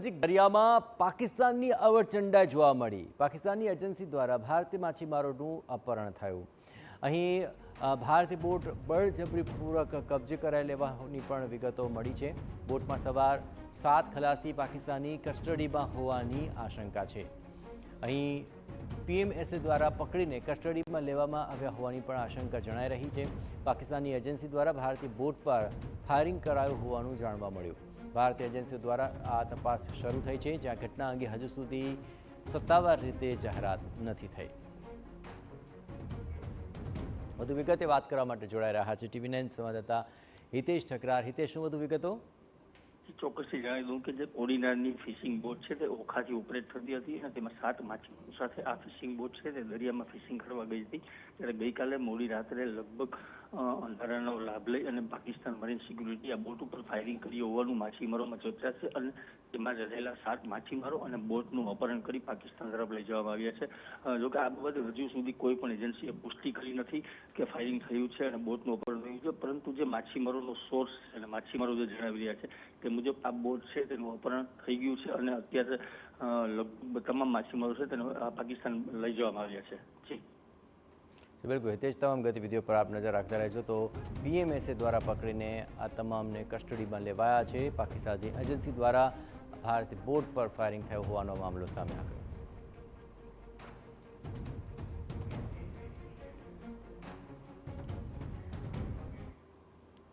નજીક દરિયામાં પાકિસ્તાનની અવરચંડા જોવા મળી। પાકિસ્તાનની એજન્સી દ્વારા ભારતીય માછીમારોનું અપહરણ થયું। અહીં ભારતીય બોટ બળજબરીપૂર્વક કબજે કરાઈ લેવાની પણ વિગતો મળી છે। બોટમાં સવાર 7 ખલાસી પાકિસ્તાની કસ્ટડીમાં હોવાની આશંકા છે। અહીં પીએમએસએ દ્વારા પકડીને કસ્ટડીમાં લેવામાં આવ્યા હોવાની પણ આશંકા જણાઈ રહી છે। પાકિસ્તાની એજન્સી દ્વારા ભારતીય બોટ પર ફાયરિંગ કરાયું હોવાનું જાણવા મળ્યું। ભારતીય એજન્સીઓ દ્વારા આ તપાસ શરૂ થઈ છે, જ્યાં ઘટના અંગે હજુ સુધી સત્તાવાર રીતે જાહેરાત નથી થઈ। વધુ વિગતે વાત કરવા માટે જોડાઈ રહ્યા છે TV9 સંવાદદાતા હિતેશ ઠકરાર। હિતેશ, શું વધુ વિગતો? ચોક્કસથી જણાવી દઉં કે જે ઓર્ડિનરી ફિશિંગ બોટ છે તે ઓખાથી ઓપરેટ થતી હતી અને તેમાં 7 માછીમારો સાથે આ ફિશિંગ બોટ છે તે દરિયામાં ફિશિંગ કરવા ગઈ હતી। ત્યારે ગઈકાલે મોડી રાત્રે લગભગ અંધારાનો લાભ લઈ અને પાકિસ્તાન મરીન સિક્યુરિટી આ બોટ ઉપર ફાયરિંગ કરી હોવાનું માછીમારોમાં ચર્ચા છે અને તેમાં રહેલા 7 માછીમારો અને બોટનું અપહરણ કરી પાકિસ્તાન તરફ લઈ જવામાં આવ્યા છે। જોકે આ બાબતે હજુ સુધી કોઈ પણ એજન્સીએ પુષ્ટિ કરી નથી કે ફાયરિંગ થયું છે અને બોટનું અપહરણ થયું છે, પરંતુ જે માછીમારોનો સોર્સ છે અને માછીમારો જે જણાવી રહ્યા છે તે મુજબ આ બોટ છે તેનું અપહરણ થઈ ગયું છે અને અત્યારે લગભગ તમામ માછીમારો છે તેને પાકિસ્તાન લઈ જવામાં આવ્યા છે। જી બિલકુલ હિતેશ, તમામ ગતિવિધિઓ પર આપ નજર રાખતા રહેજો। તો પીએમએસએ દ્વારા પકડીને આ તમામને કસ્ટડીમાં લેવાયા છે। પાકિસ્તાની એજન્સી દ્વારા ભારતીય બોટ પર ફાયરિંગ થયો હોવાનો મામલો સામે આવ્યો।